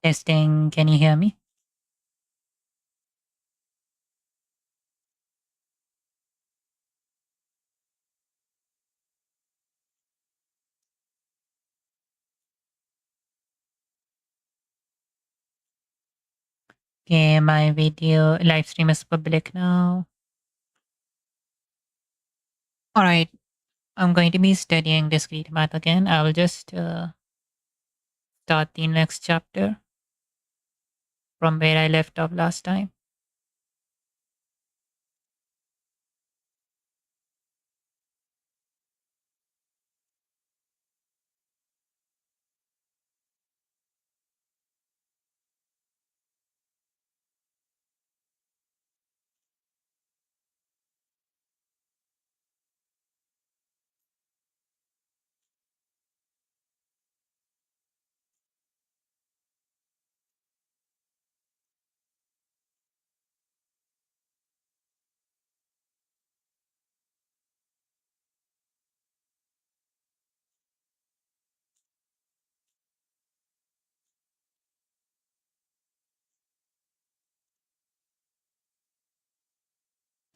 Testing, can you hear me? Okay, my video live stream is public now. All right, I'm going to be studying discrete math again. I will just start the next chapter from where I left off last time.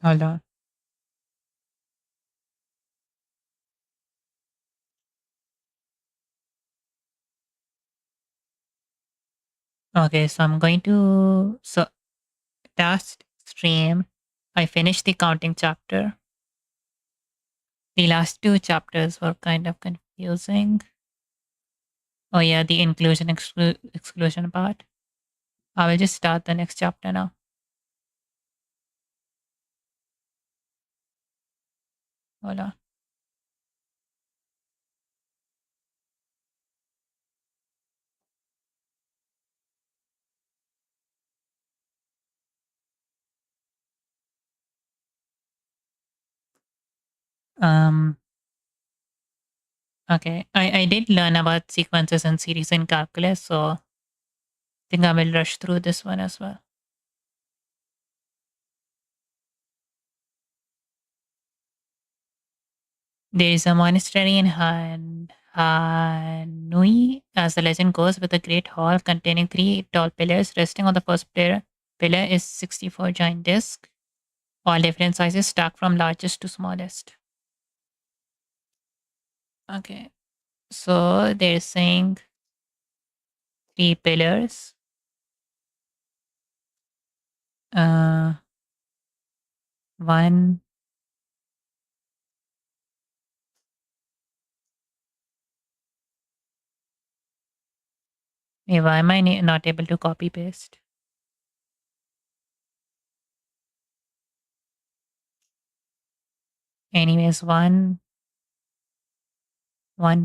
Hold on. Okay, so I'm going to last stream. I finished the counting chapter. The last two chapters were kind of confusing. Oh yeah, the inclusion exclusion part. I will just start the next chapter now. Hold on. Um. Okay, I did learn about sequences and series in calculus, so I think I will rush through this one as well. There is a monastery in Hanoi, as the legend goes, with a great hall containing three tall pillars. Resting on the first pillar is 64 giant discs, all different sizes, stacked from largest to smallest. Okay, so they're saying three pillars. One. Hey, why am I not able to copy paste? Anyways, one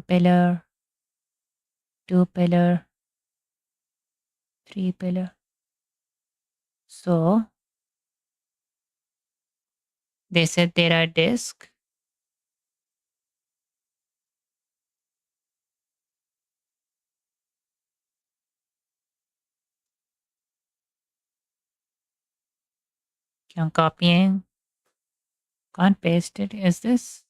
pillar, two pillar, three pillar. So they said there are discs. I'm copying. Can't paste it. Is this?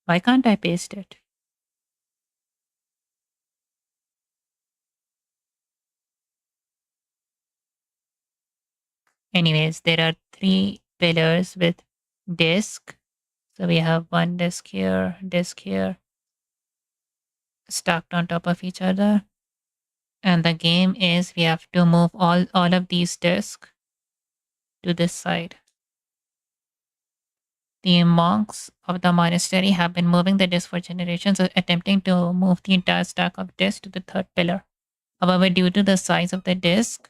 Why can't I paste it? Anyways, there are three pillars with disk. So we have one disk here, stacked on top of each other. And the game is we have to move all of these disks to this side. The monks of the monastery have been moving the disk for generations, attempting to move the entire stack of disks to the third pillar. However, due to the size of the disk,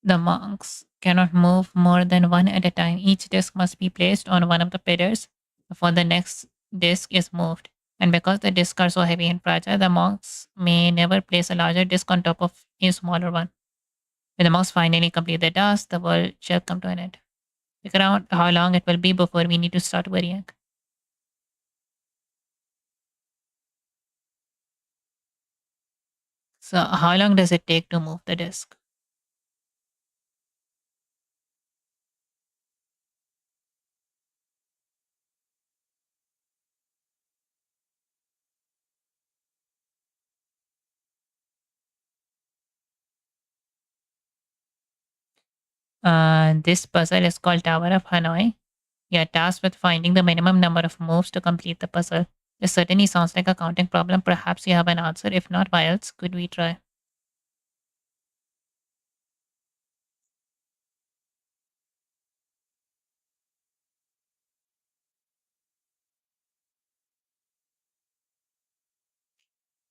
the monks cannot move more than one at a time. Each disk must be placed on one of the pillars before the next disk is moved. And because the disks are so heavy and fragile, the monks may never place a larger disk on top of a smaller one. When the monks finally complete the task, the world shall come to an end. Figure out how long it will be before we need to start worrying. So, how long does it take to move the disk? This puzzle is called Tower of Hanoi. You are tasked with finding the minimum number of moves to complete the puzzle. This certainly sounds like a counting problem. Perhaps you have an answer. If not, why else could we try?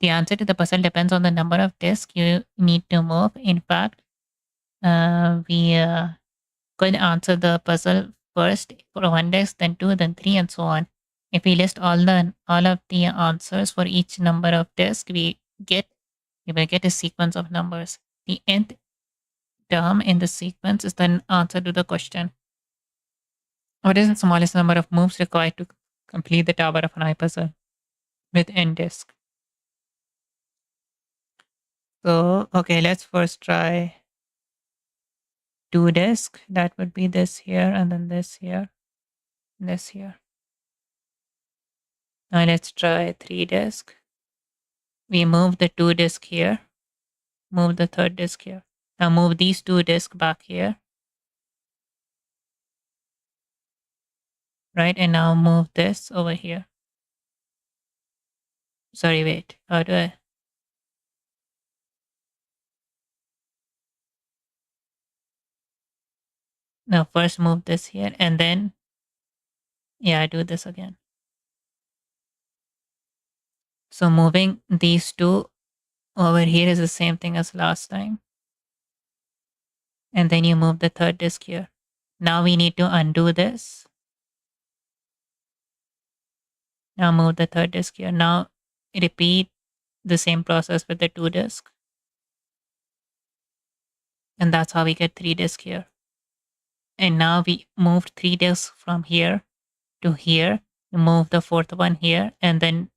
The answer to the puzzle depends on the number of discs you need to move. In fact, we could answer the puzzle first for one disk, then two, then three, and so on. If we list all of the answers for each number of disks, we will get a sequence of numbers. The nth term in the sequence is the answer to the question. What is the smallest number of moves required to complete the Tower of an puzzle with n disk? So, okay, let's first try two disk. That would be this here, and then this here, this here. Now let's try three disk. We move the two disk here, move the third disk here. Now move these two disk back here, right? And now move this over here. Sorry, wait. How do I? Now first move this here, and then, yeah, do this again. So moving these two over here is the same thing as last time. And then you move the third disk here. Now we need to undo this. Now move the third disk here. Now repeat the same process with the two disk. And that's how we get three disk here. And now we moved three disks from here to here. We move the fourth one here. And then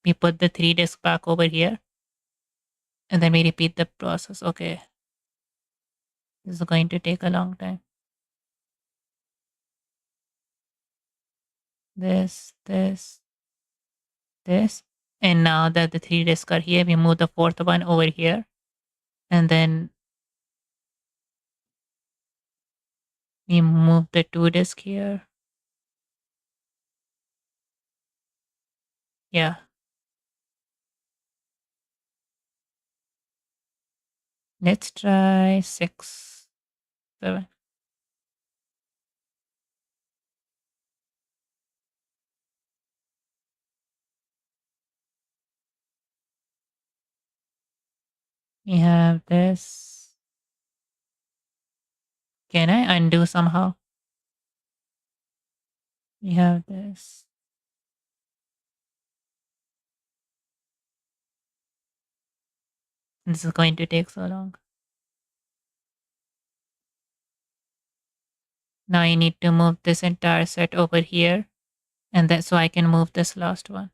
we put the three disk back over here. And then we repeat the process. Okay. This is going to take a long time. This. And now that the three disks are here, we move the fourth one over here. And then we move the two disk here. Yeah. Let's try 6, 7. We have this. Can I undo somehow? We have this. This is going to take so long. Now I need to move this entire set over here. And that so I can move this last one.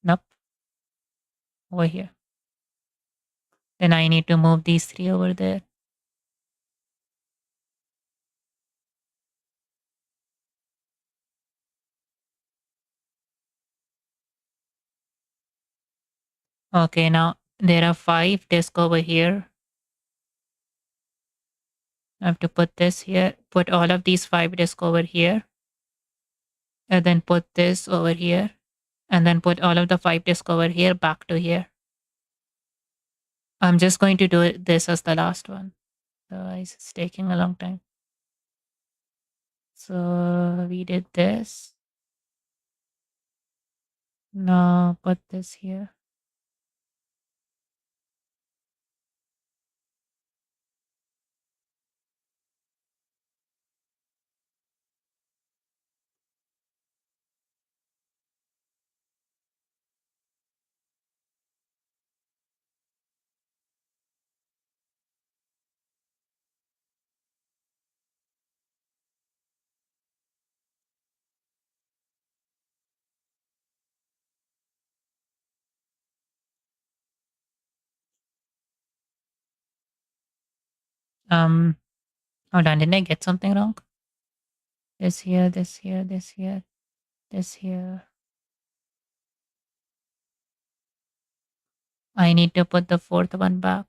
Nope. Over here. Then I need to move these three over there. Okay, now there are 5 discs over here. I have to put this here, put all of these 5 discs over here, and then put this over here, and then put all of the 5 discs over here back to here. I'm just going to do this as the last one. Otherwise, it's taking a long time. So we did this. Now put this here. Um, Hold on, didn't I get something wrong? This here, this here, this here, this here. I need to put the 4th one back.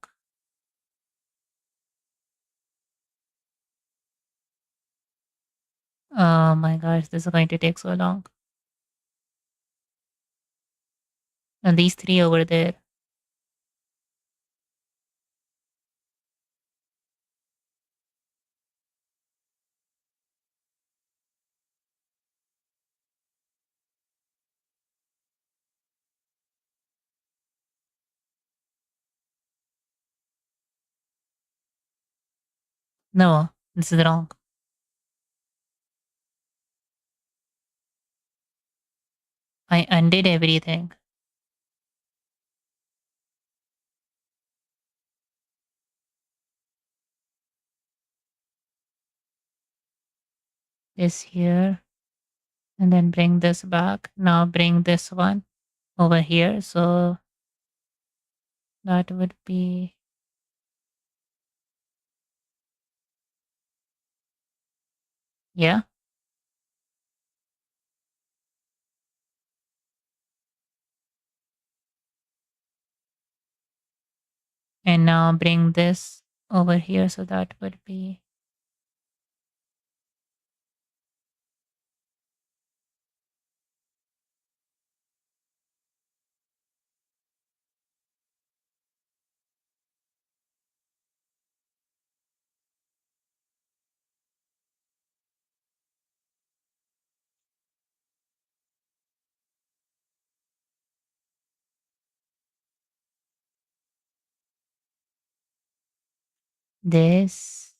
Oh my gosh, this is going to take so long. And these 3 over there. No, this is wrong. I undid everything. This here. And then bring this back. Now bring this one over here. So that would be, yeah. And now bring this over here. So that would be, this.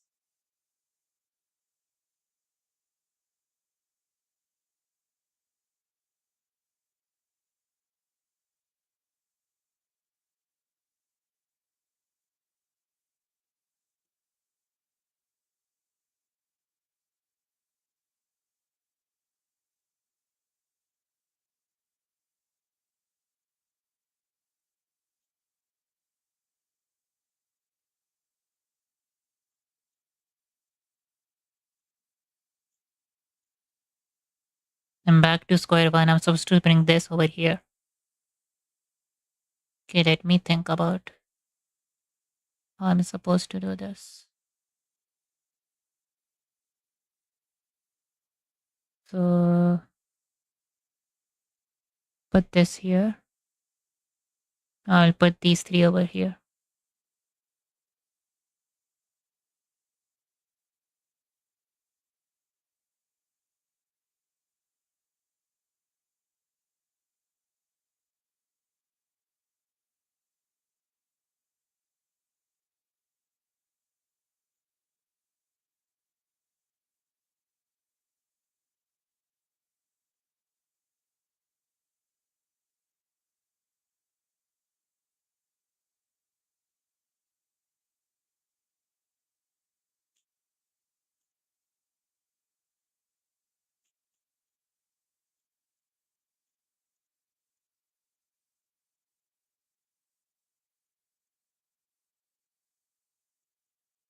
I'm back to square one. I'm supposed to bring this over here. Okay, let me think about how I'm supposed to do this. So put this here. I'll put these 3 over here.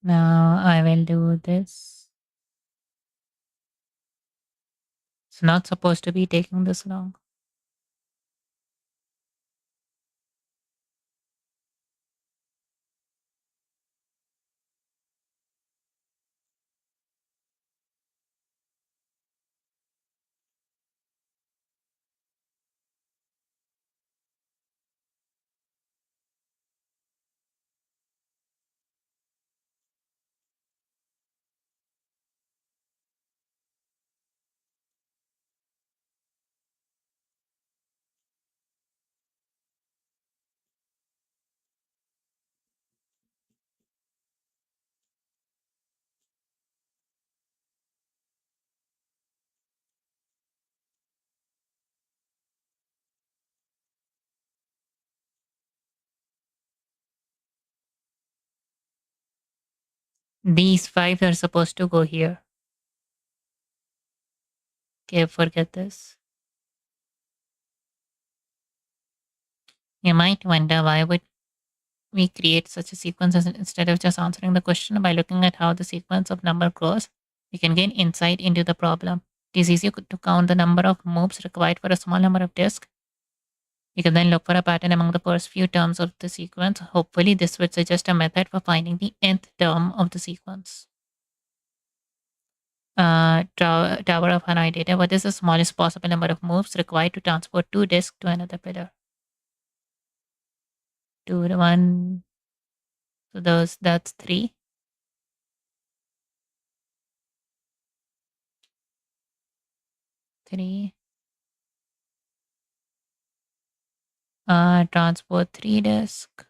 Now I will do this. It's not supposed to be taking this long. These 5 are supposed to go here. Okay, forget this. You might wonder why would we create such a sequence instead of just answering the question. By looking at how the sequence of number grows, we can gain insight into the problem. It is easy to count the number of moves required for a small number of disks. We can then look for a pattern among the first few terms of the sequence. Hopefully, this would suggest a method for finding the nth term of the sequence. Tower of Hanoi data. What is the smallest possible number of moves required to transport 2 disks to another pillar? 2 to 1. So that's 3. 3. Transport 3 disk.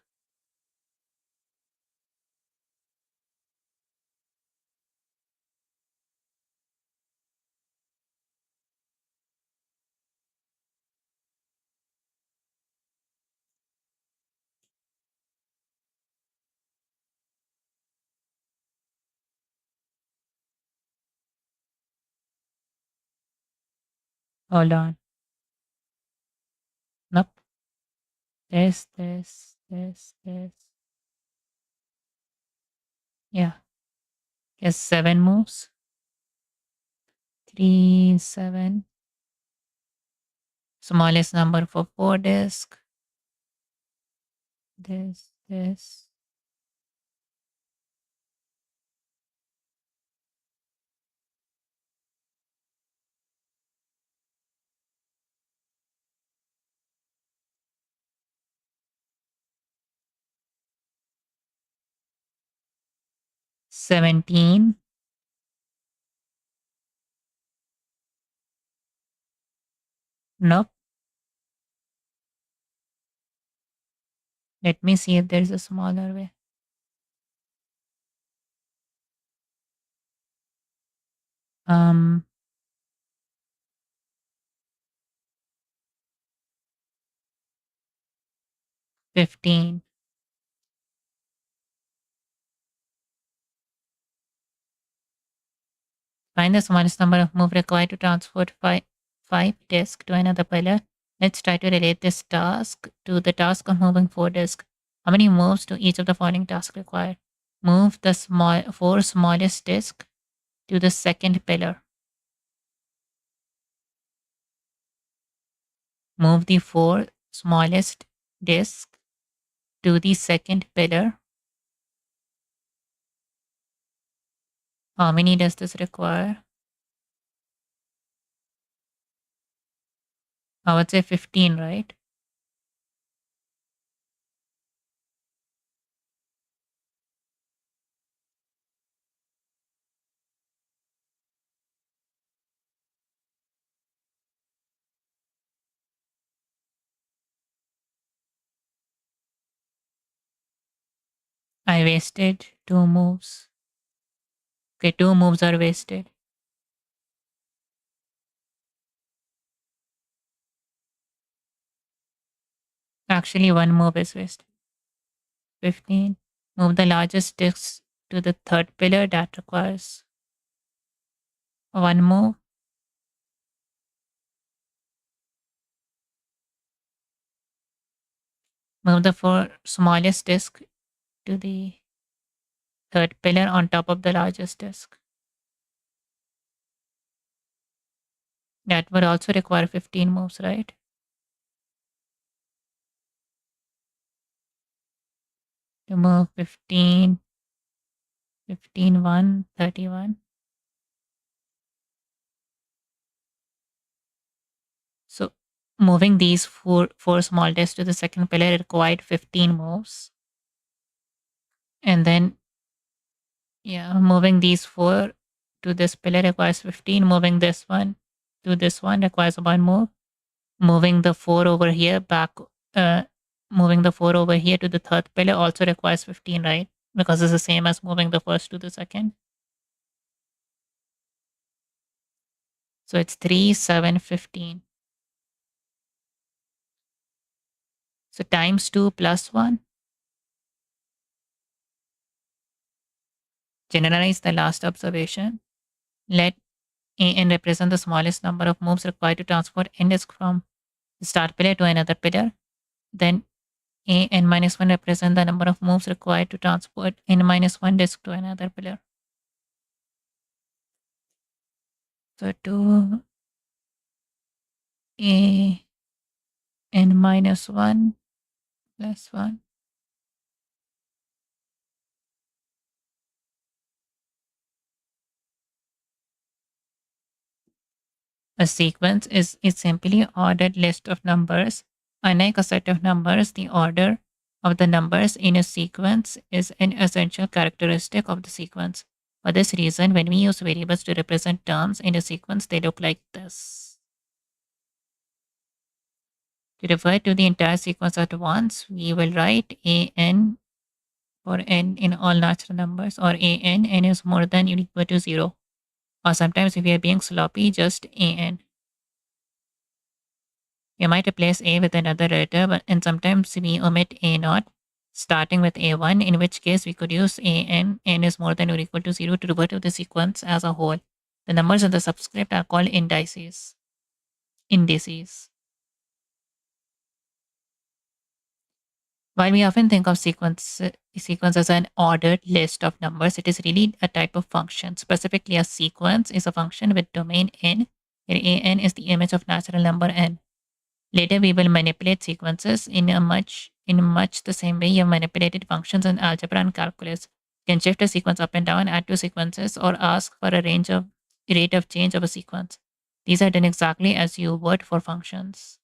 Hold on. Nope. This. Yeah. Yes, 7 moves. 3, 7. Smallest number for 4 disk. This. 17. Nope. Let me see if there's a smaller way. 15. Find the smallest number of moves required to transport 5 disks to another pillar. Let's try to relate this task to the task of moving 4 disks. How many moves do each of the following tasks require? Move the 4 smallest disks to the second pillar. Move the 4 smallest disks to the second pillar. How many does this require? I would say 15, right? I wasted 2 moves. Okay, 2 moves are wasted. Actually, 1 move is wasted. 15. Move the largest disks to the third pillar. That requires 1 move. Move the 4 smallest disks to the third pillar on top of the largest disk. That would also require 15 moves, right? To move 15, 15, 1, 31. So moving these four small disks to the second pillar required 15 moves. And then, yeah, moving these 4 to this pillar requires 15. Moving this one to this one requires 1 move. Moving the 4 over here back, uh, moving the 4 over here to the third pillar also requires 15, right? Because it's the same as moving the first to the second. So it's 3, 7, 15. So times 2 plus 1. Generalize the last observation. Let an represent the smallest number of moves required to transport n disk from the start pillar to another pillar. Then an minus 1 represent the number of moves required to transport n minus 1 disk to another pillar. So 2 a n minus 1 plus 1. A sequence is a simply ordered list of numbers. Unlike a set of numbers, the order of the numbers in a sequence is an essential characteristic of the sequence. For this reason, when we use variables to represent terms in a sequence, they look like this. To refer to the entire sequence at once, we will write an for n in all natural numbers, or n is more than or equal to 0. Or sometimes, if we are being sloppy, just an. We might replace a with another letter, and sometimes we omit a naught, starting with a1, in which case we could use n is more than or equal to 0 to refer to the sequence as a whole. The numbers in the subscript are called indices. While we often think of sequence as an ordered list of numbers, it is really a type of function. Specifically, a sequence is a function with domain n, where an is the image of natural number n. Later, we will manipulate sequences in much the same way you have manipulated functions in algebra and calculus. You can shift a sequence up and down, add two sequences, or ask for a rate of change of a sequence. These are done exactly as you would for functions.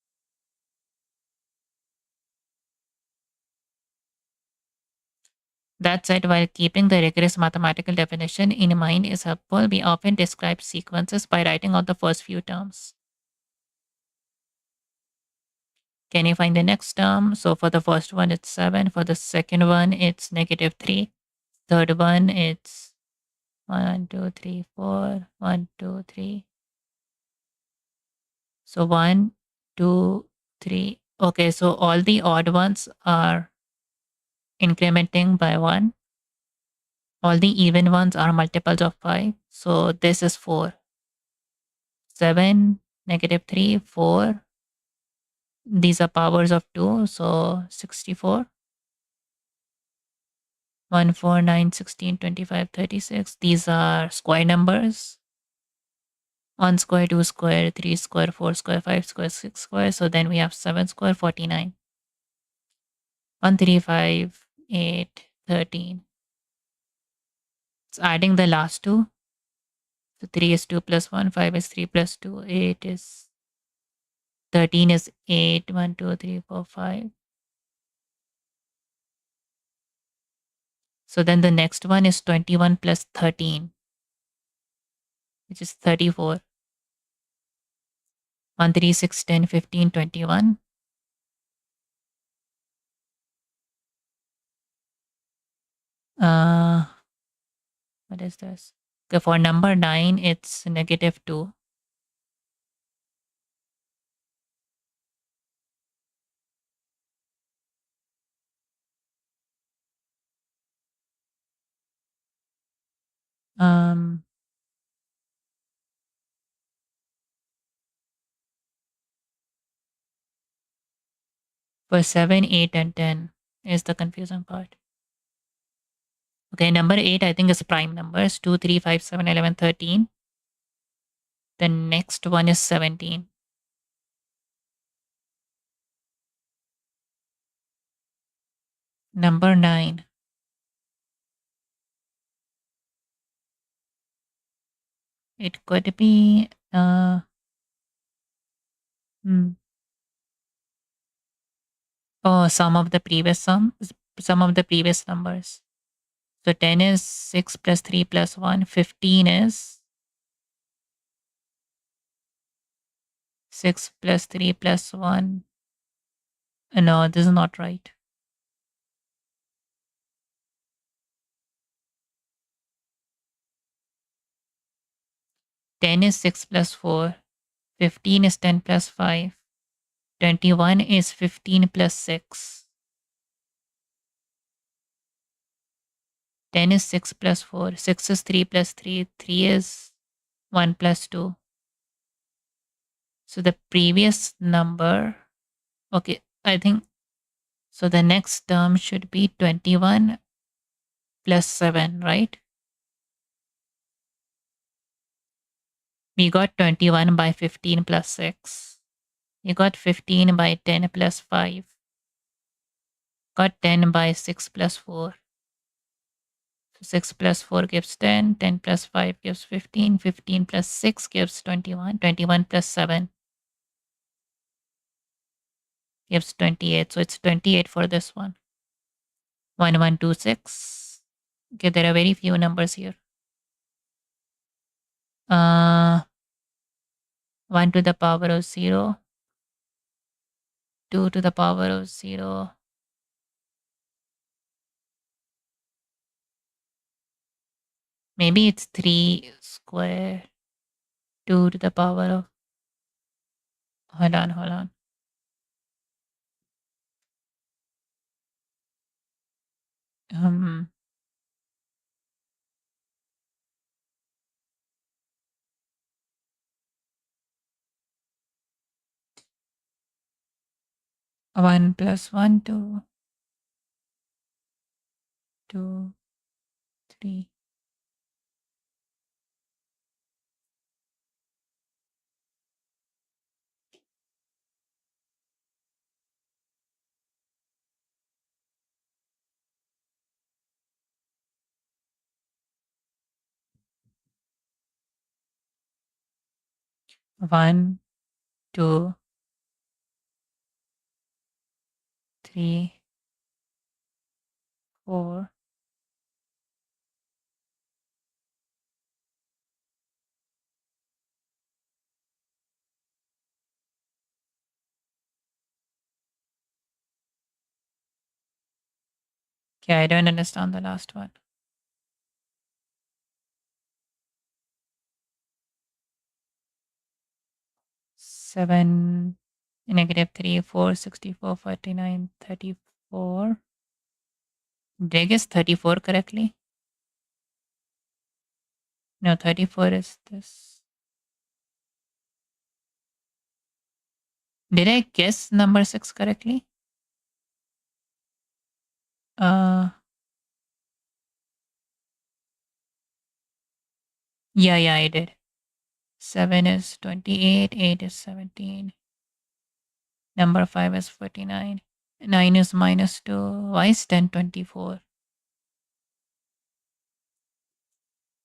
That said, while keeping the rigorous mathematical definition in mind is helpful, we often describe sequences by writing out the first few terms. Can you find the next term? So for the first one, it's 7. For the second one, it's -3. Third one, it's 1, 2, 3, 4. 1, 2, 3. So 1, 2, 3. Okay, so all the odd ones are incrementing by 1. All the even ones are multiples of 5. So this is 4. 7, -3, 4. These are powers of 2, so 64. 1, 4, 9, 16, 25, 36. These are square numbers. 1 square, 2 square, 3 square, 4 square, 5 square, 6 square. So then we have 7 square, 49. 1, 3, 5, 8, 13. It's adding the last two. So 3 is 2 plus 1, 5 is 3 plus 2, 8 is 13 is 8, 1, 2, 3, 4, 5. So then the next one is 21 plus 13, which is 34. 1, 3, 6, 10, 15, 21. What is this? Okay, for number 9, it's -2. Um, for 7, 8, and 10 is the confusing part. Okay, number 8, I think is prime numbers 2, 3, 5, 7, 11, 13. The next one is 17. Number 9. It could be oh, some of the previous numbers. So 10 is 6 plus 3 plus 1. 15 is 6 plus 3 plus 1. No, this is not right. 10 is 6 plus 4. 15 is 10 plus 5. 21 is 15 plus 6. 10 is 6 plus 4. 6 is 3 plus 3. 3 is 1 plus 2. So the previous number, okay, I think, so the next term should be 21 plus 7, right? We got 21 by 15 plus 6. You got 15 by 10 plus 5. Got 10 by 6 plus 4. 6 plus 4 gives 10. 10 plus 5 gives 15. 15 plus 6 gives 21. 21 plus 7 gives 28. So it's 28 for this one. 1126. Okay, there are very few numbers here. 1 to the power of 0. 2 to the power of 0. Maybe it's 3 square. 2 to the power of. Hold on. 1 plus 1, 2, 2, 3. One, 2, 3, 4. Okay, I don't understand the last one. 7, negative 3, 4, 64, 49, 34. Did I guess 34 correctly? No, 34 is this. Did I guess number 6 correctly? Yeah, I did. 7 is 28, 8 is 17. Number 5 is 49. 9 is minus 2. Why is 10 24?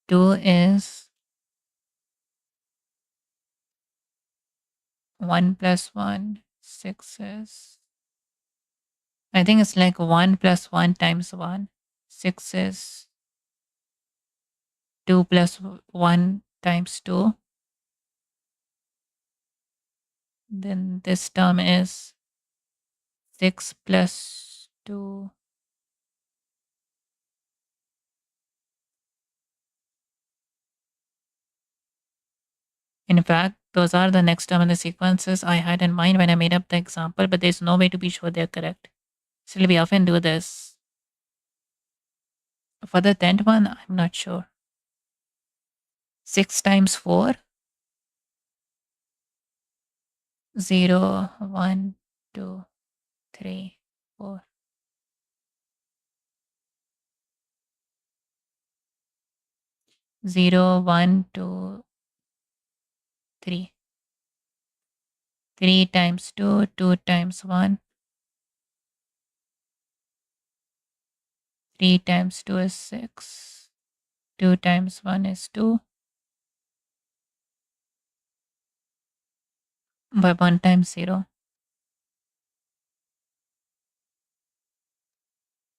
2 is 1 plus 1. 6 is. I think it's like 1 plus 1 times 1. 6 is 2 plus 1 times 2. Then this term is 6 plus 2. In fact, those are the next term in the sequences I had in mind when I made up the example, but there's no way to be sure they're correct. Still, we often do this. For the 10th one, I'm not sure. 6 times 4. 0, 1, 2, 3, 4. 0, 1, 2, 3. 3 times 2, 2 times 1. 3 times 2 is 6. 2 times 1 is 2. By 1 times 0.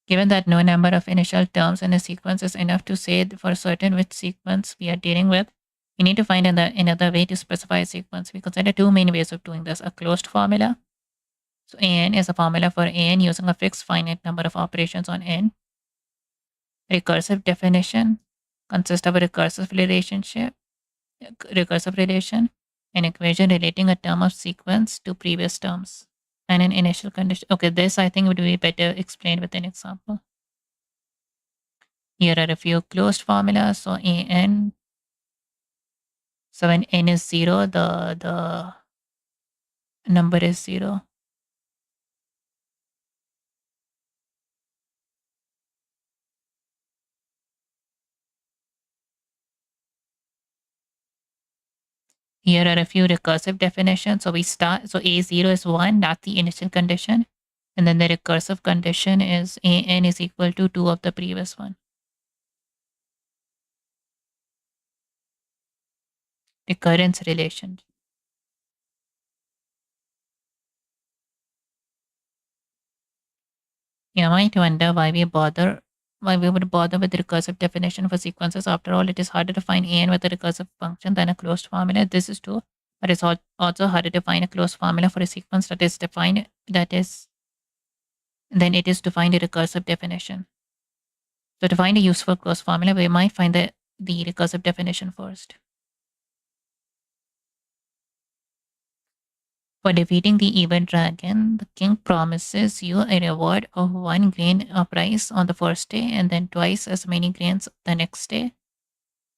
Given that no number of initial terms in a sequence is enough to say for certain which sequence we are dealing with, we need to find another way to specify a sequence. We consider two main ways of doing this: a closed formula. So n is a formula for n using a fixed finite number of operations on n. Recursive definition consists of a recursive relation, an equation relating a term of sequence to previous terms, and an initial condition. Okay, this I think would be better explained with an example. Here are a few closed formulas. So an, so when n is 0, the number is 0. Here are a few recursive definitions. So we start, so A0 is 1, that's the initial condition. And then the recursive condition is an is equal to 2 of the previous one. Recurrence relation. You might wonder why we would bother with the recursive definition for sequences. After all, it is harder to find an with a recursive function than a closed formula. This is true, but it's also harder to find a closed formula for a sequence that is defined, that is, than it is to find a recursive definition. So to find a useful closed formula, we might find the recursive definition first. For defeating the evil dragon, the king promises you a reward of 1 grain of rice on the first day and then twice as many grains the next day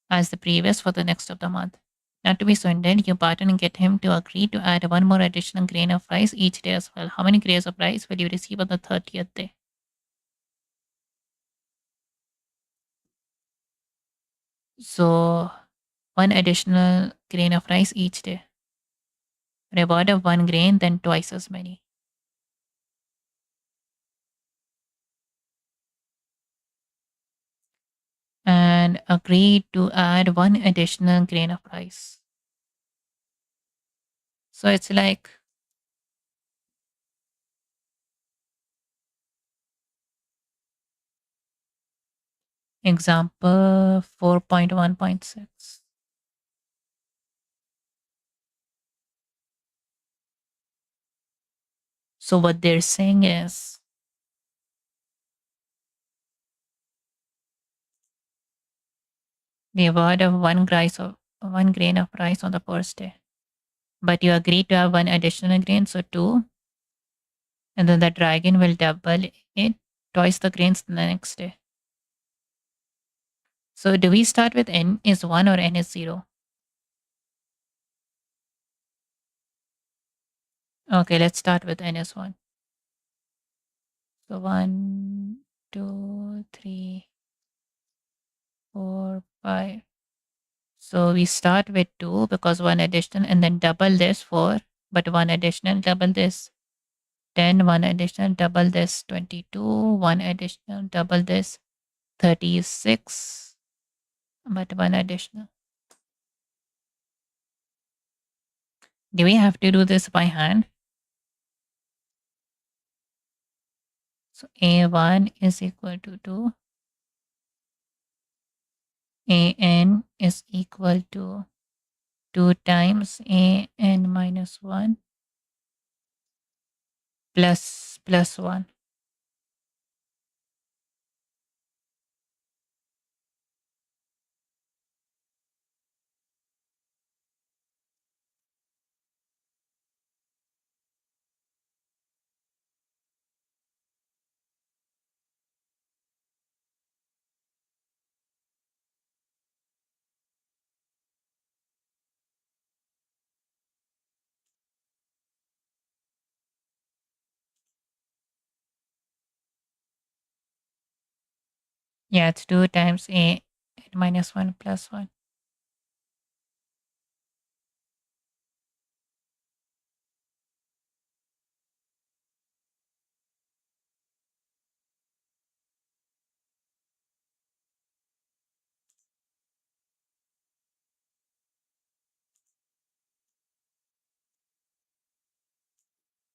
as the previous for the next of the month. Not to be swindled, you partner and get him to agree to add one more additional grain of rice each day as well. How many grains of rice will you receive on the 30th day? So, one additional grain of rice each day. Reward of 1 grain, then twice as many. And agree to add one additional grain of rice. So it's like example 4.1.6. So what they're saying is the award of 1 grain of rice on the first day. But you agree to have one additional grain, so 2, and then the dragon will double it, twice the grains the next day. So do we start with n is 1 or n is 0? Okay, let's start with n is 1. So 1, 2, 3, 4, 5. So we start with 2 because one additional and then double this 4, but one additional double this 10, one additional double this 22, one additional double this 36, but one additional. Do we have to do this by hand? So A1 is equal to 2. AN is equal to 2 times AN minus 1 plus 1. Yeah, it's 2 times AN minus 1 plus 1.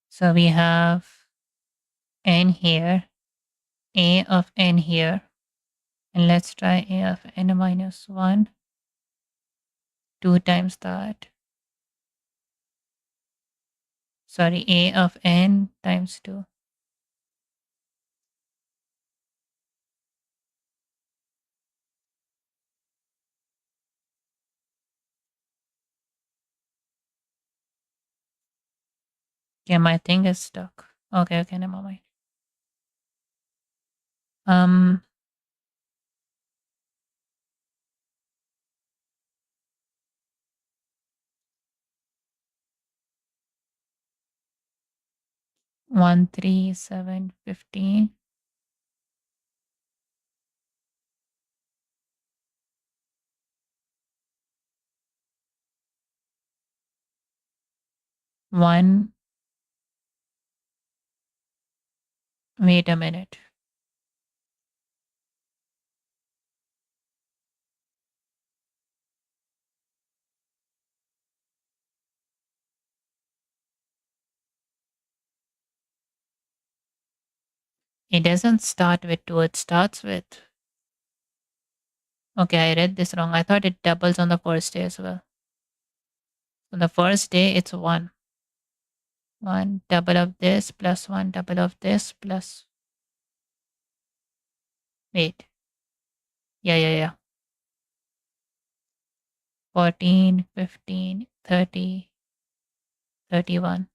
So we have N here, A of N here, and let's try A of N minus 1, 2 times that. Sorry, A of N times 2. Okay, my thing is stuck. Okay, never mind. Um, 1, 3, 7, 15. 1. Wait a minute. It doesn't start with 2, it starts with. Okay, I read this wrong. I thought it doubles on the first day as well. So the first day, it's 1. 1 double of this plus 1 double of this plus. Wait. Yeah. 14, 15, 30, 31.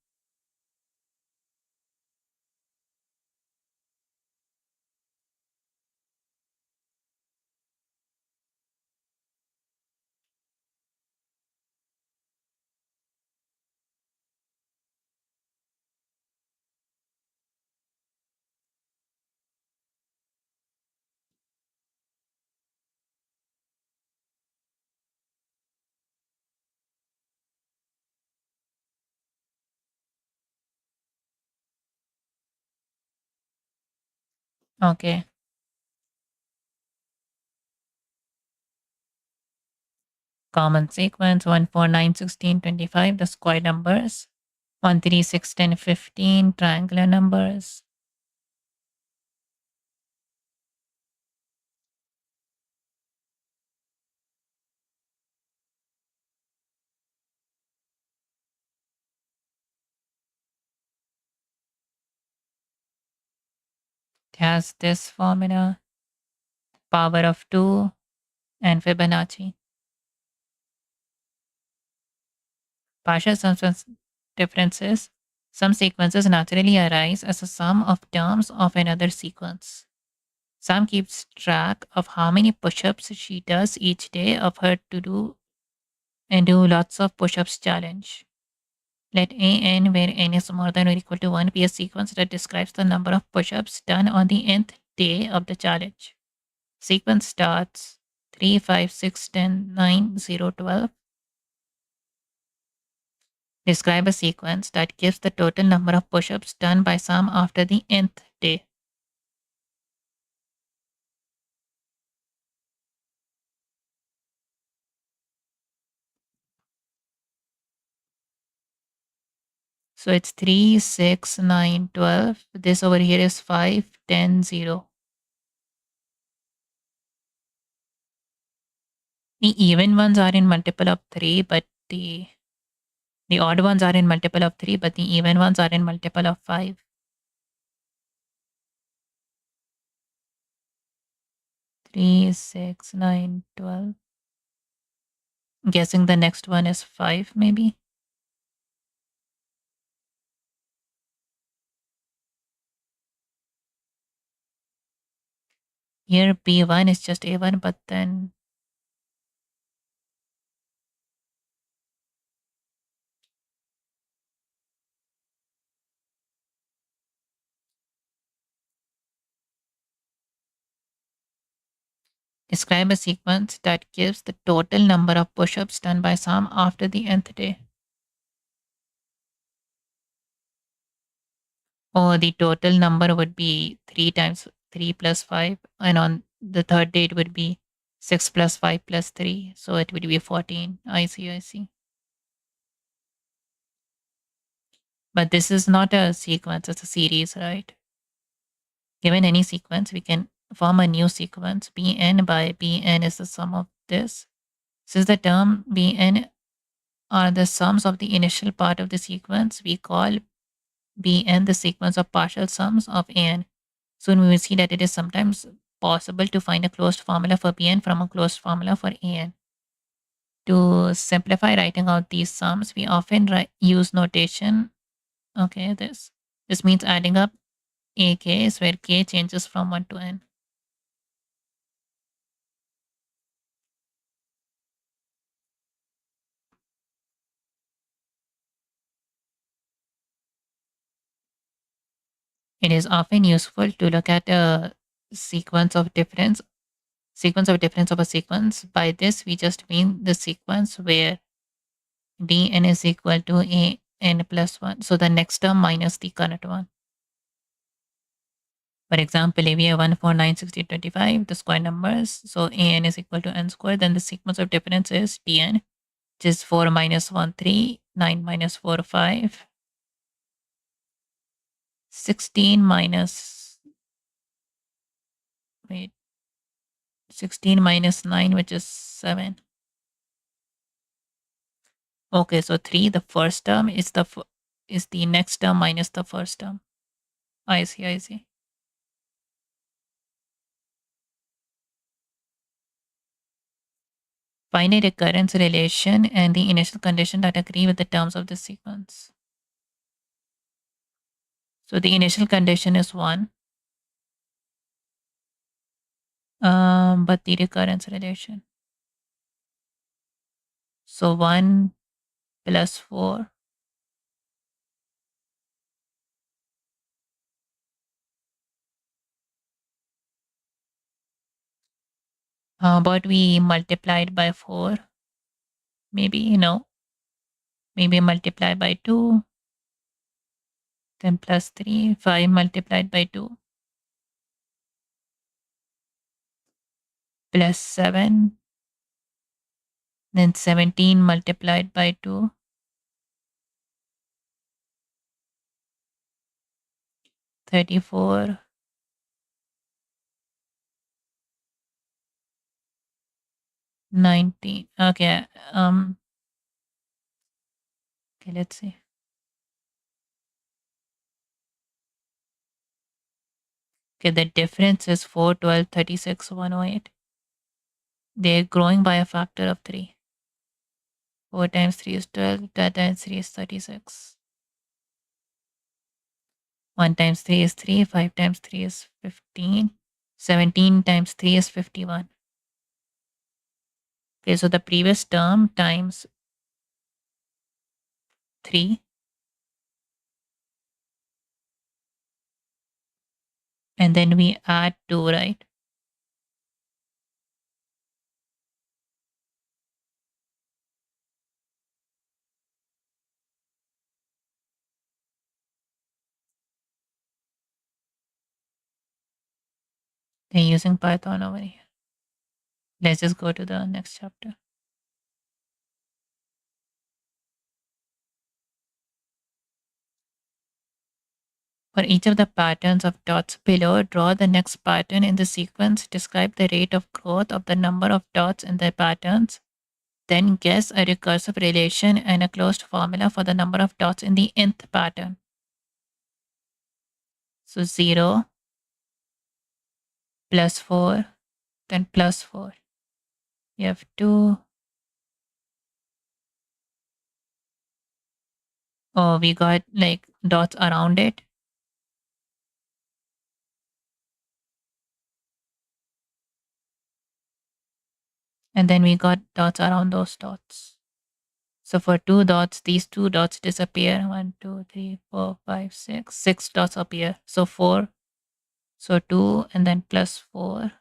Okay. Common sequence 1, 4, 9, 16, 25. The square numbers. 1, 3, 6, 10, 15. Triangular numbers. It has this formula, power of 2, and Fibonacci. Partial sums and differences. Some sequences naturally arise as a sum of terms of another sequence. Sam keeps track of how many push-ups she does each day of her to do and do lots of push-ups challenge. Let an, where n is more than or equal to 1, be a sequence that describes the number of push-ups done on the nth day of the challenge. Sequence starts 3, 5, 6, 10, 9, 0, 12. Describe a sequence that gives the total number of push-ups done by Sam after the nth day. So it's 3, 6, 9, 12. This over here is 5, 10, 0. The even ones are in multiple of 3, but the odd ones are in multiple of 3, but the even ones are in multiple of 5. 3, 6, 9, 12. Guessing the next one is 5, maybe. Here B1 is just A1, but then describe a sequence that gives the total number of push-ups done by Sam after the nth day. Or the total number would be 3 times 3 plus 5. And on the third day, it would be 6 plus 5 plus 3. So it would be 14. I see. But this is not a sequence, it's a series, right? Given any sequence, we can form a new sequence. Bn by Bn is the sum of this. Since the term Bn are the sums of the initial part of the sequence, we call Bn the sequence of partial sums of An. Soon we will see that it is sometimes possible to find a closed formula for Bn from a closed formula for An. To simplify writing out these sums, we often use notation. Okay, this means adding up AKs where k changes from 1 to n. It is often useful to look at a sequence of difference of a sequence. By this, we just mean the sequence where dn is equal to a n plus 1. So the next term minus the current one. For example, if we have 1, 4, 9, 16, 25, the square numbers, so an is equal to n squared, then the sequence of difference is dn, which is 4 minus 1, 3, 9 minus 4, 5, 16 minus, wait, 16 minus 9, which is 7. Okay, so 3, the first term is is the next term minus the first term. I see, I see. Find a recurrence relation and the initial condition that agree with the terms of the sequence. So the initial condition is 1, but the recurrence relation. So 1 plus 4. How about we multiply it by 4? Maybe, no. Maybe multiply by 2. Then plus 3. 5 multiplied by 2. Plus 7. Then 17 multiplied by 2. 34. 19. Okay. Okay, let's see. Okay, the difference is 4, 12, 36, 108. They're growing by a factor of 3. 4 times 3 is 12. 12 times 3 is 36. 1 times 3 is 3. 5 times 3 is 15. 17 times 3 is 51. Okay, so the previous term times 3. And then we add 2, right? They're using Python over here. Let's just go to the next chapter. For each of the patterns of dots below, draw the next pattern in the sequence. Describe the rate of growth of the number of dots in the patterns. Then guess a recursive relation and a closed formula for the number of dots in the nth pattern. So 0, plus 4, then plus 4. You have 2. Oh, we got like dots around it. And then we got dots around those dots. So for 2 dots, these 2 dots disappear. 1, 2, 3, 4, 5, 6. 6 dots appear. So 4. So 2 and then plus 4.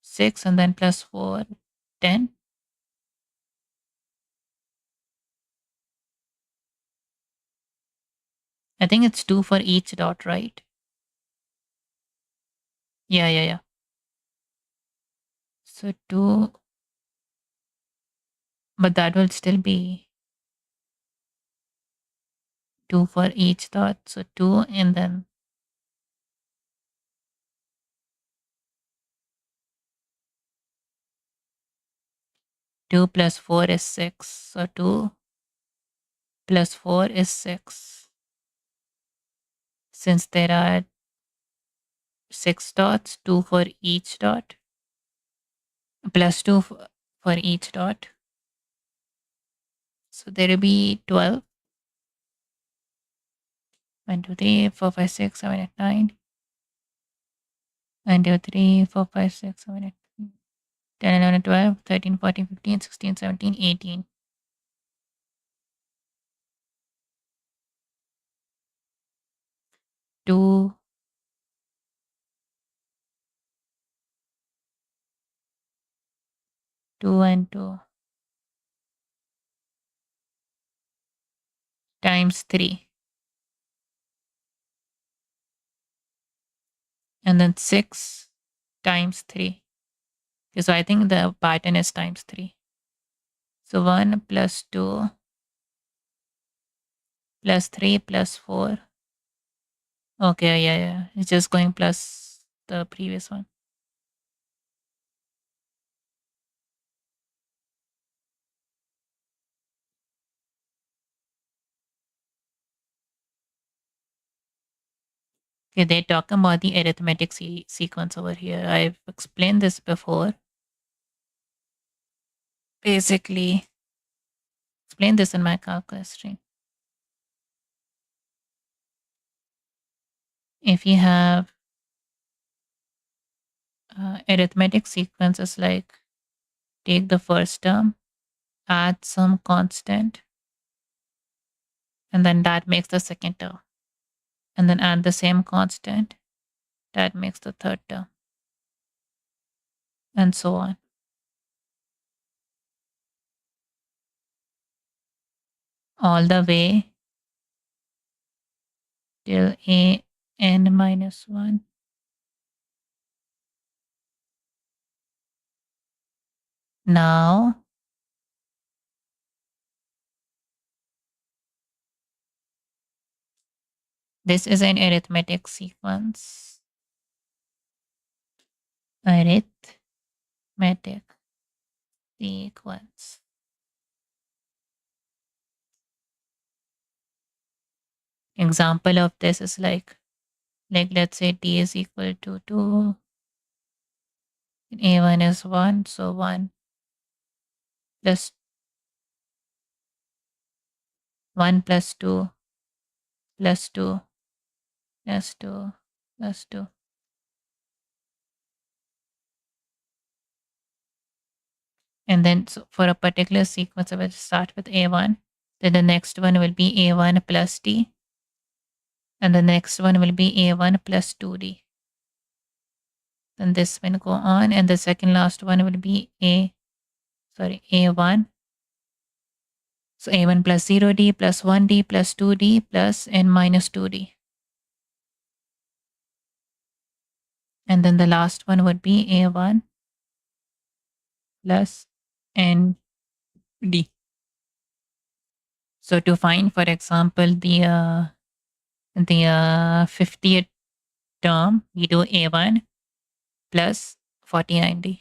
6 and then plus 4. 10. I think it's 2 for each dot, right? Yeah, yeah, yeah. So 2. But that will still be 2 for each dot. So 2 and then 2 plus 4 is 6. So 2 plus 4 is 6. Since there are 6 dots, 2 for each dot, plus 2 for each dot. So there will be 12. 1, 2, 3, 4, 5, 6, 7, 8, 9. 1, 2, 3, 4, 5, 6, 7, 8, 10, 11, 12, 13, 14, 15, 16, 17, 18. 2 2 and 2 times 3, and then 6 times 3. Okay, so I think the pattern is times 3. So 1 plus 2 plus 3 plus 4. Okay, yeah. It's just going plus the previous one. Okay, they talk about the arithmetic sequence over here. I've explained this before. Basically, explain this in my calculus stream. If you have arithmetic sequences like take the first term, add some constant, and then that makes the second term. And then add the same constant, that makes the third term. And so on. All the way till a n minus 1. Now, this is an arithmetic sequence. Arithmetic sequence. Example of this is like let's say t is equal to 2, a1 is 1, so 1 plus 1 plus 2 plus 2 plus 2 plus 2. And then so for a particular sequence, I will start with a1. Then the next one will be a1 plus t. And the next one will be a1 plus 2d. Then this will go on, and the second last one will be a1. So a1 plus 0d plus 1d plus 2d plus n minus 2d. And then the last one would be a1 plus nd. So to find, for example, the 50th term, we do a1 plus 49d.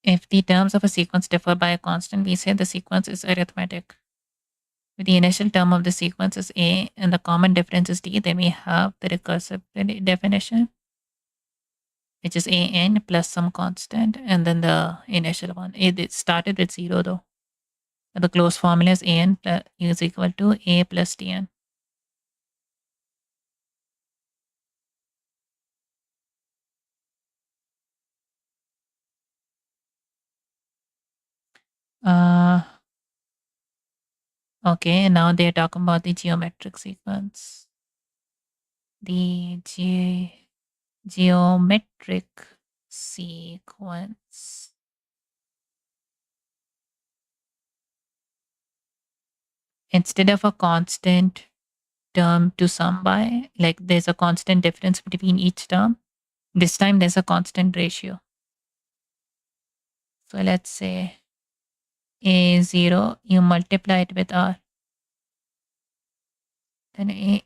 If the terms of a sequence differ by a constant, we say the sequence is arithmetic. If the initial term of the sequence is a and the common difference is d, then we have the recursive definition, which is an plus some constant, and then the initial one. It started with 0 though. The closed formula is an is equal to a plus tn. Okay, now they're talking about the geometric sequence. The geometric sequence. Instead of a constant term to sum by, like there's a constant difference between each term, this time there's a constant ratio. So let's say a0, you multiply it with r, then a,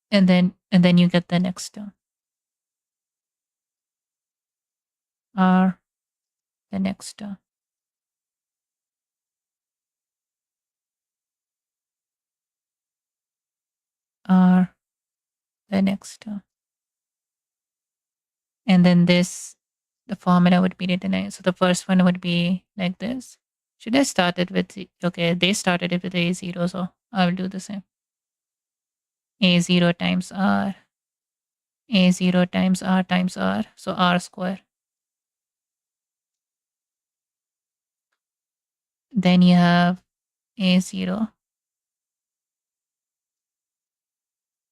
and then you get the next term, r, the next term, r, the next term. And then this, the formula would be written. So the first one would be like this. Should I start it with, okay, they started it with a0, so I will do the same. a0 times r, a0 times r, so r square. Then you have a0.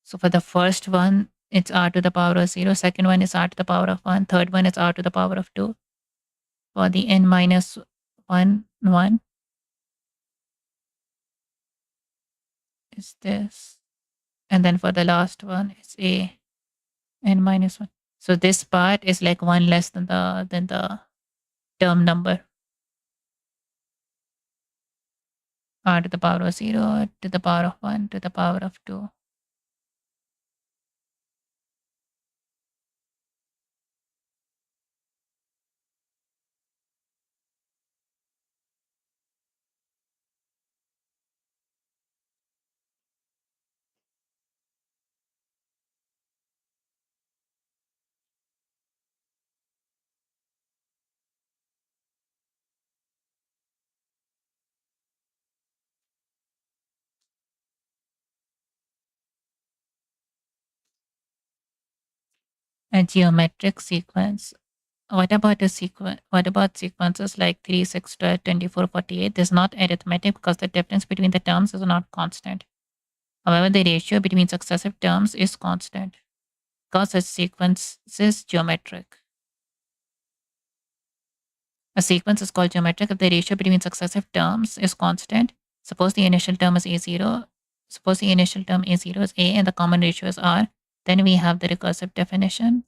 So for the first one, it's r to the power of 0. Second one is r to the power of 1. Third one is r to the power of 2. For the n minus 1, 1 is this. And then for the last one, it's a n minus 1. So this part is like 1 less than the term number. R to the power of 0, to the power of 1, to the power of 2. A geometric sequence. What about a sequence? What about sequences like 3, 6, 12, 24, 48? This is not arithmetic because the difference between the terms is not constant. However, the ratio between successive terms is constant because a sequence is geometric. A sequence is called geometric if the ratio between successive terms is constant. Suppose the initial term is a0. Suppose the initial term a0 is a and the common ratio is r. Then we have the recursive definition.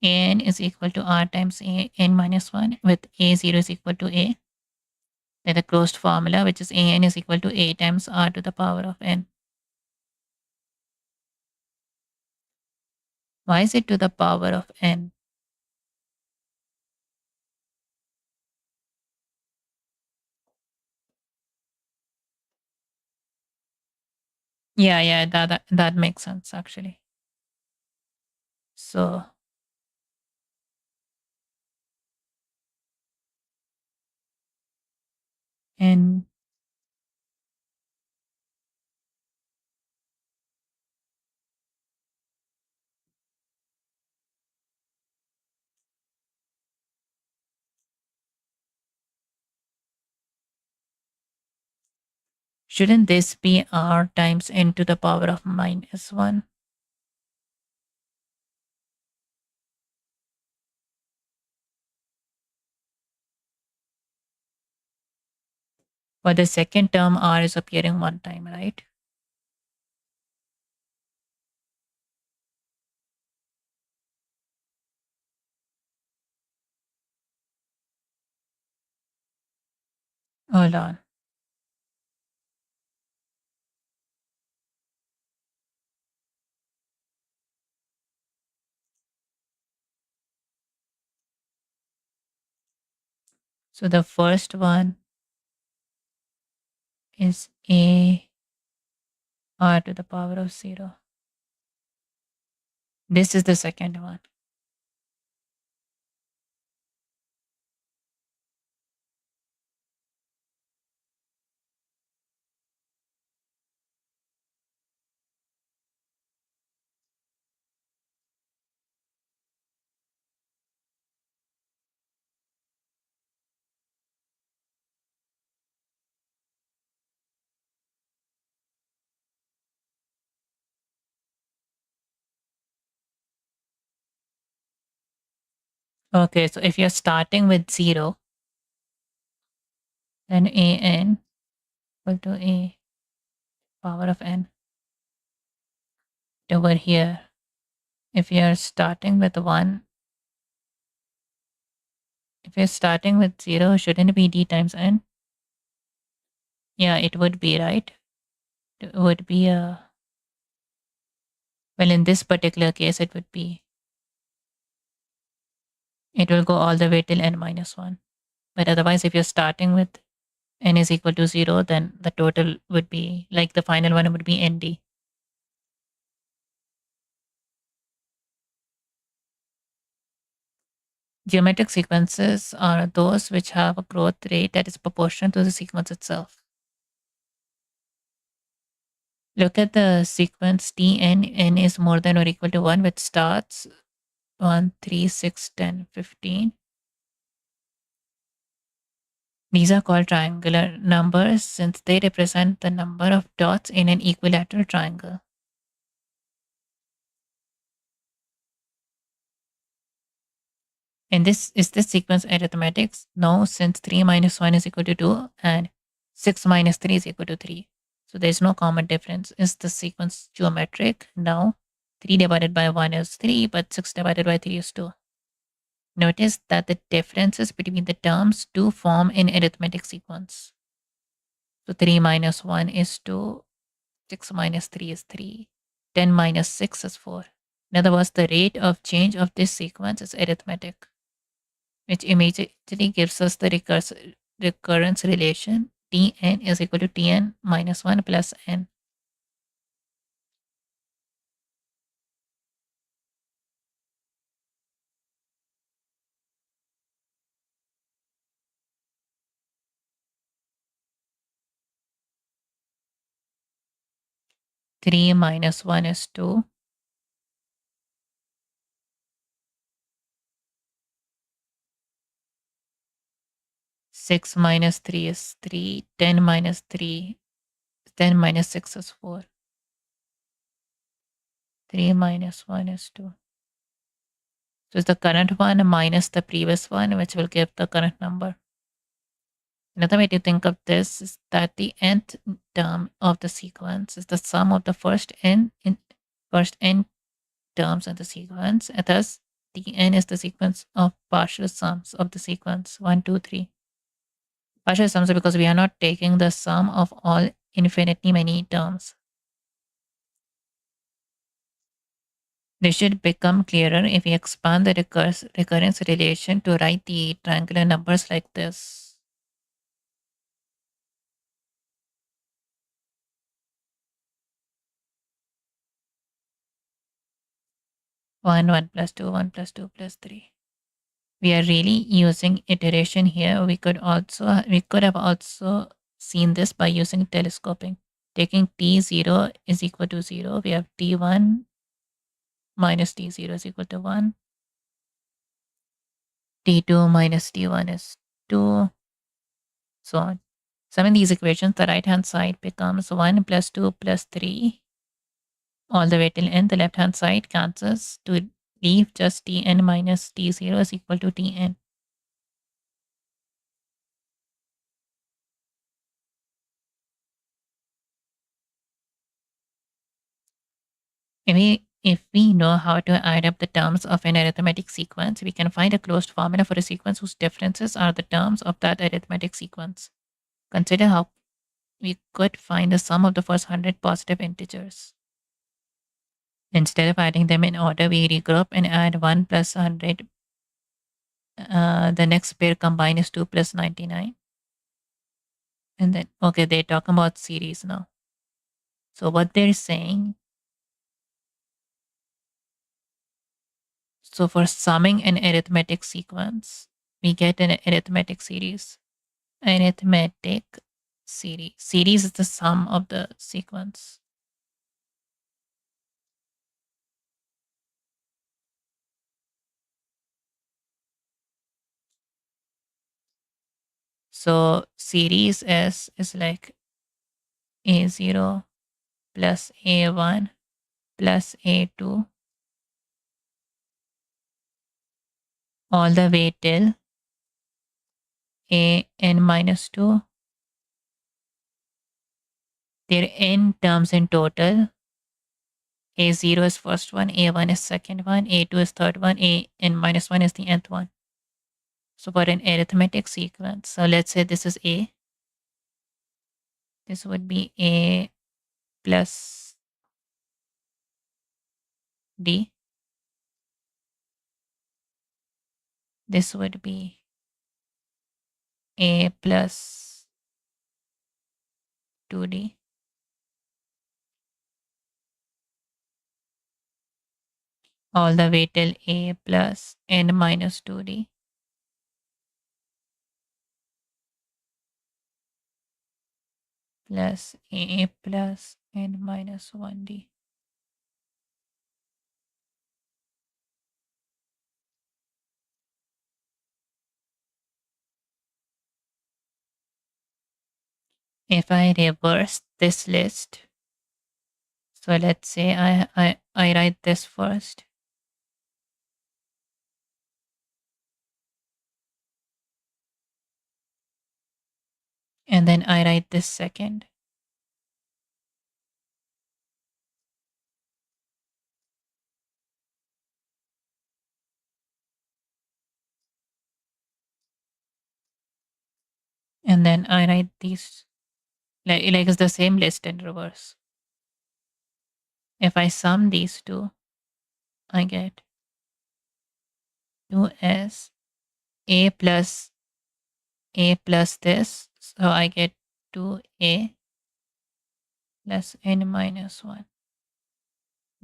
An is equal to r times a n minus 1 with a0 is equal to a. Then the closed formula, which is an is equal to a times r to the power of n. Why is it to the power of n? Yeah, that makes sense actually. So n shouldn't this be r times n to the power of minus 1? For the second term, r is appearing one time, right? Hold on. So the first one is a r to the power of 0. This is the second one. Okay, so if you're starting with 0, then a n equal to a power of n. Over here, if you're starting with 1, if you're starting with 0, shouldn't it be d times n? Yeah, it would be, right? It would be a, well, in this particular case, it would be, it will go all the way till n minus 1. But otherwise, if you're starting with n is equal to 0, then the total would be, like the final one would be nd. Geometric sequences are those which have a growth rate that is proportional to the sequence itself. Look at the sequence Tn, n is more than or equal to 1, which starts 1, 3, 6, 10, 15. These are called triangular numbers since they represent the number of dots in an equilateral triangle. And is this sequence arithmetic? No, since 3 minus 1 is equal to 2 and 6 minus 3 is equal to 3. So there's no common difference. Is the sequence geometric? No. 3 divided by 1 is 3, but 6 divided by 3 is 2. Notice that the differences between the terms do form an arithmetic sequence. So 3 minus 1 is 2, 6 minus 3 is 3, 10 minus 6 is 4. In other words, the rate of change of this sequence is arithmetic, which immediately gives us the recurrence relation. Tn is equal to Tn minus 1 plus n. 3 minus 1 is 2. 6 minus 3 is 3. 10 minus 3, 10 minus 6 is 4. 3 minus 1 is 2. So it's the current one minus the previous one, which will give the current number. Another way to think of this is that the nth term of the sequence is the sum of the first n terms in the sequence. And thus, the n is the sequence of partial sums of the sequence 1, 2, 3. Partial sums are because we are not taking the sum of all infinitely many terms. This should become clearer if we expand the recurrence relation to write the triangular numbers like this. 1, 1 plus 2, 1 plus 2 plus 3. We are really using iteration here. We could have also seen this by using telescoping. Taking t0 is equal to 0. We have t1 minus t0 is equal to 1. t2 minus t1 is 2. So on. Summing these equations, the right hand side becomes 1 plus 2 plus 3 all the way till n. The left hand side cancels to leave just tn minus t0 is equal to tn. If we know how to add up the terms of an arithmetic sequence, we can find a closed formula for a sequence whose differences are the terms of that arithmetic sequence. Consider how we could find the sum of the first 100 positive integers. Instead of adding them in order, we regroup and add 1 plus 100. The next pair combined is 2 plus 99. And then, okay, they're talking about series now. So what they're saying, so for summing an arithmetic sequence, we get an arithmetic series. Arithmetic series. Series is the sum of the sequence. So series is like A0 plus A1 plus A2 all the way till an minus 2. There are n terms in total. A0 is first one, A1 is second one, A2 is third one, an minus 1 is the nth one. So for an arithmetic sequence, so let's say this is A. This would be A plus D. This would be A plus 2D. All the way till A plus n minus 2D. Plus A plus n minus 1D. if I reverse this list, so let's say I write this first. And then I write this second. And then I write these, like it's the same list in reverse. If I sum these two, I get 2s a plus this. So I get 2a plus n minus 1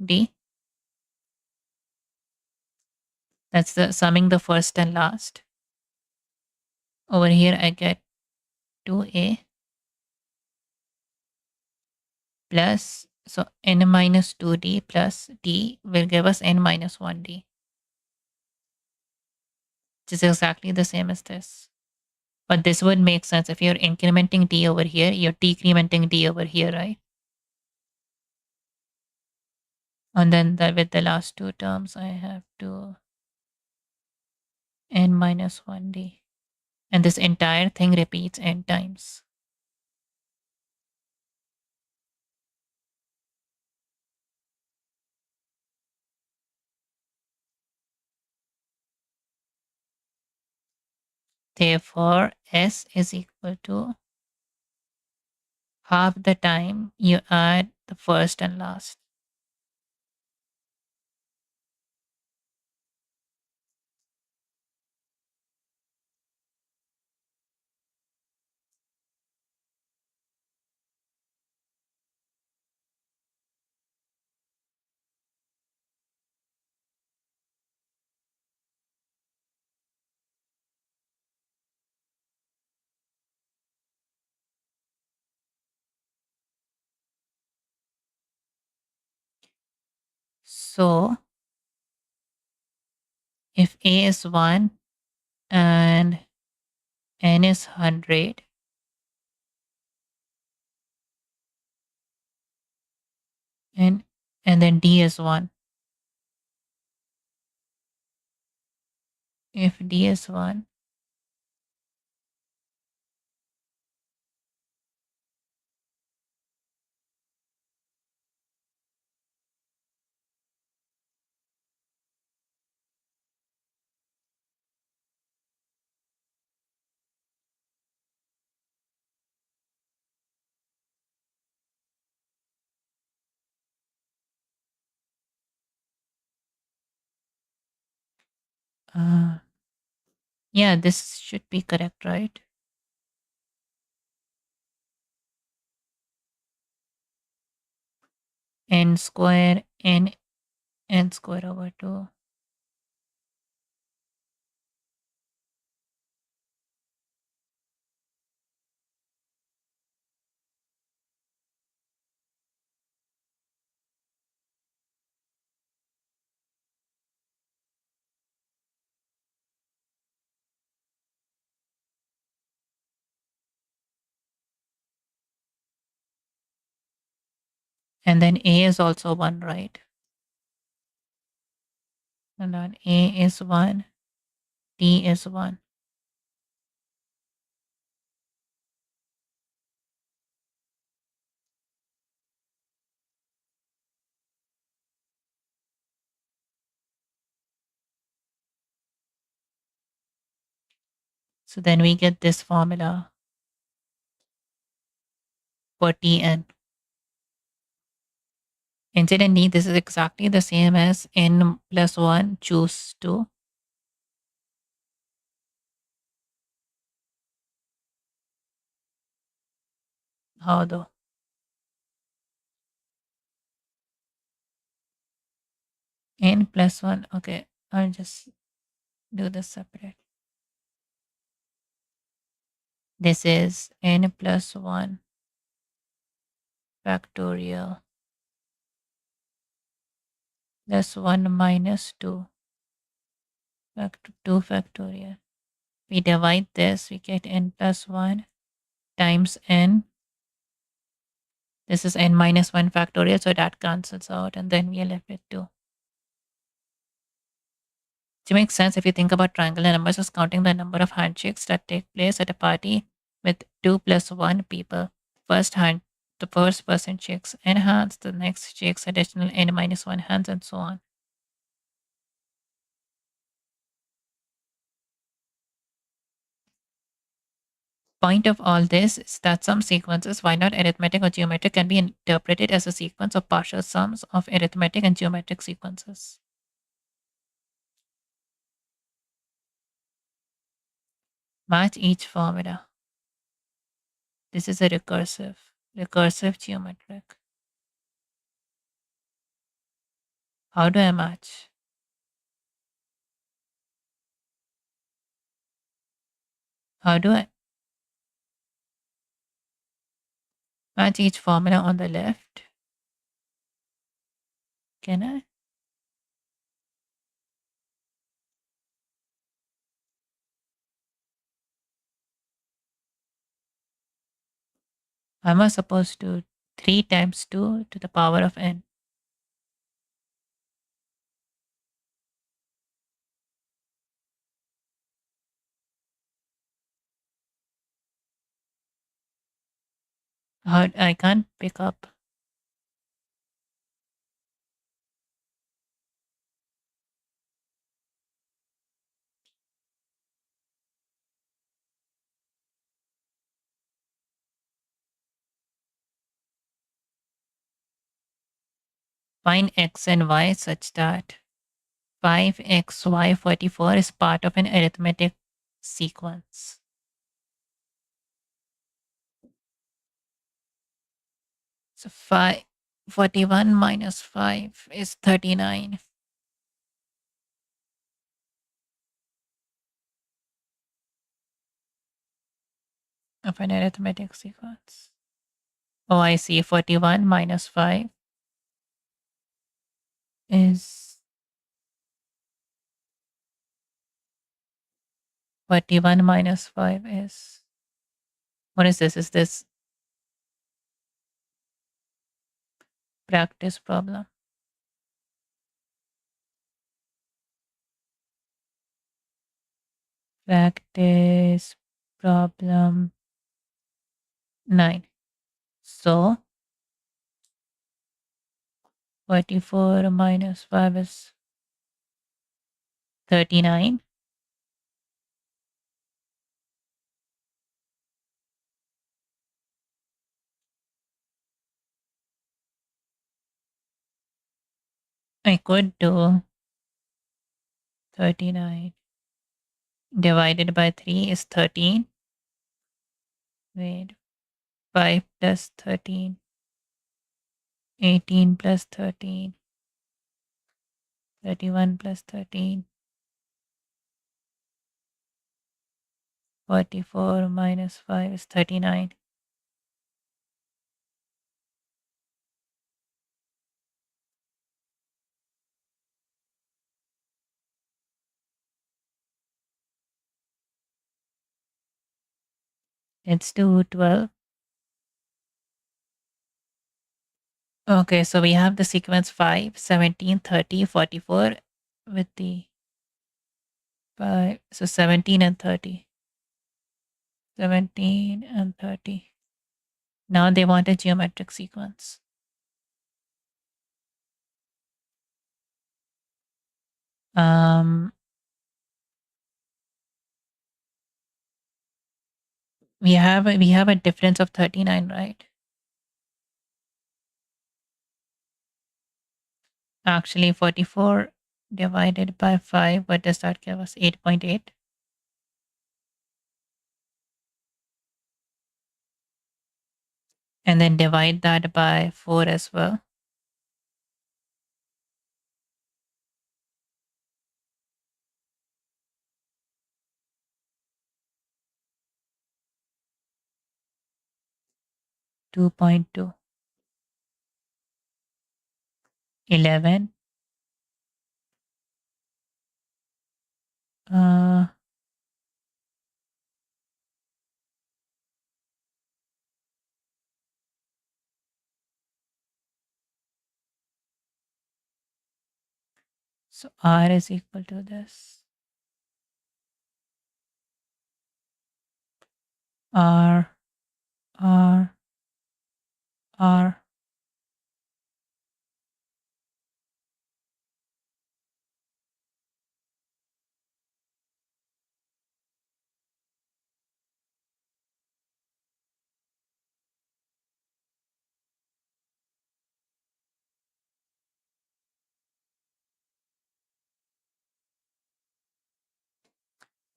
d. That's the summing the first and last. Over here I get 2a plus, so n minus 2d plus d will give us n minus 1d, which is exactly the same as this. But this would make sense if you're incrementing d over here, you're decrementing d over here, right? And then with the last two terms, I have to n minus 1d. And this entire thing repeats n times. Therefore, s is equal to half the time you add the first and last. So, if a is 1 and n is 100, and then d is 1. If d is 1, yeah, this should be correct, right? N square n square over 2. And then a is also 1, right? And then a is 1, d is 1. So then we get this formula for Tn. Incidentally, this is exactly the same as n plus 1 choose 2. How though? N plus 1. Okay, I'll just do this separate. This is n plus 1 factorial plus 1 minus 2 2 factorial. We divide this, we get n plus 1 times n This is n minus 1 factorial, so that cancels out, and then we are left with 2. Which makes sense if you think about triangular numbers as counting the number of handshakes that take place at a party with 2 plus 1 people. First hand, the first person shakes n hands, the next shakes additional n minus 1 hands, and so on. Point of all this is that some sequences, while not arithmetic or geometric, can be interpreted as a sequence of partial sums of arithmetic and geometric sequences. Match each formula. This is a recursive geometric. How do I match? How do I match each formula on the left? Can I? Am I supposed to 3 times 2 to the power of n? How I can't pick up. Find x and y such that 5xy 44 is part of an arithmetic sequence. So 41 minus 5 is 39. Of an arithmetic sequence. Oh, I see. 41 minus 5 is 41 minus 5 is, what is this? Is this practice problem? Practice problem 9. So 44 minus 5 is 39. I could do 39 divided by 3 is 13. Wait, 5 plus 13. 18 plus 13. 31 plus 13. 44 minus 5 is 39. Let's do 12. Okay, so we have the sequence 5, 17, 30, 44 with the 5. So 17 and 30. 17 and 30. Now they want a geometric sequence. We have a difference of 39, right? Actually, 44 divided by 5, what does that give us? 8.8. And then divide that by 4 as well. Two point two. 11. Uh, So R is equal to this. R, R, R.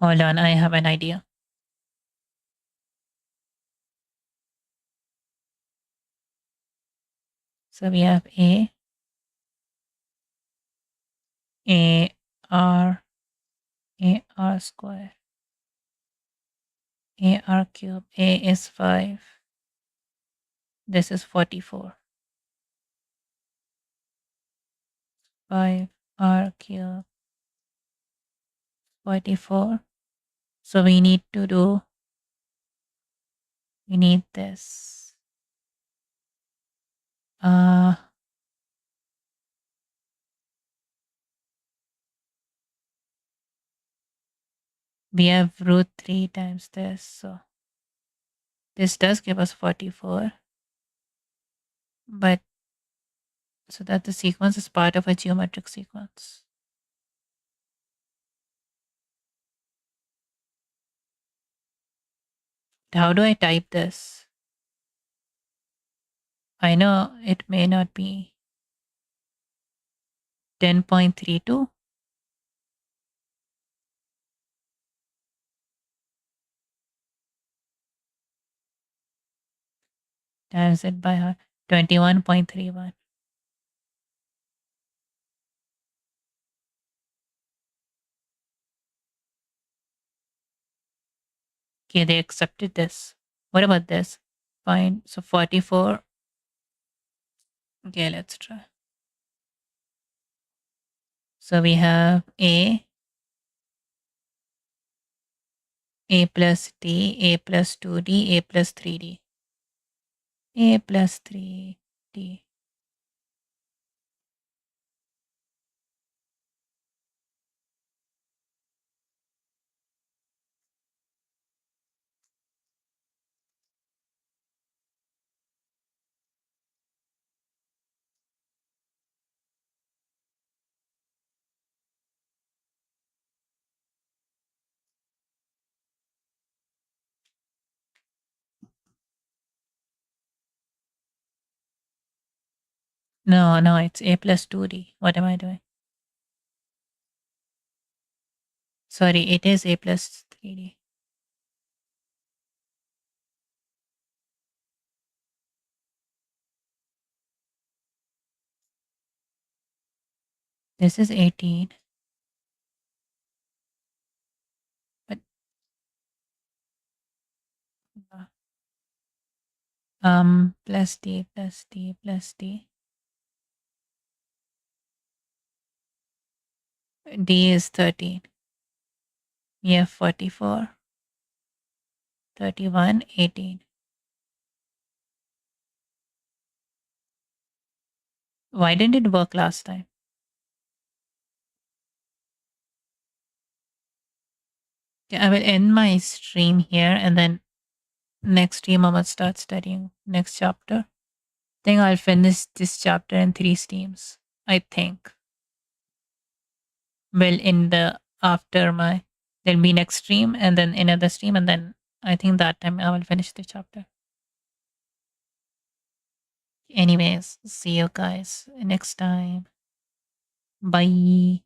Hold on, I have an idea. So we have R, AR square, AR cube. A is 5. This is 44. 5R cube, 44. So we need this. Uh, we have root 3 times this. So this does give us 44. But so that the sequence is part of a geometric sequence. How do I type this? I know it may not be 10.32. Times it by 21.31. Okay, they accepted this. What about this? Fine. So 44. Okay, let's try. So we have A plus D, A plus 2D, A plus 3D. A plus 3D. No, it's A plus 2D. What am I doing? Sorry, it is A plus 3D. This is 18. But plus D plus D plus D. D is 13. We have 44, 31, 18. Why didn't it work last time? Okay, I will end my stream here and then next stream I will start studying next chapter. I think I'll finish this chapter in 3 streams. I think. Well, in the after my there'll be next stream and then another stream and then I think that time I will finish the chapter. Anyways, see you guys next time. Bye.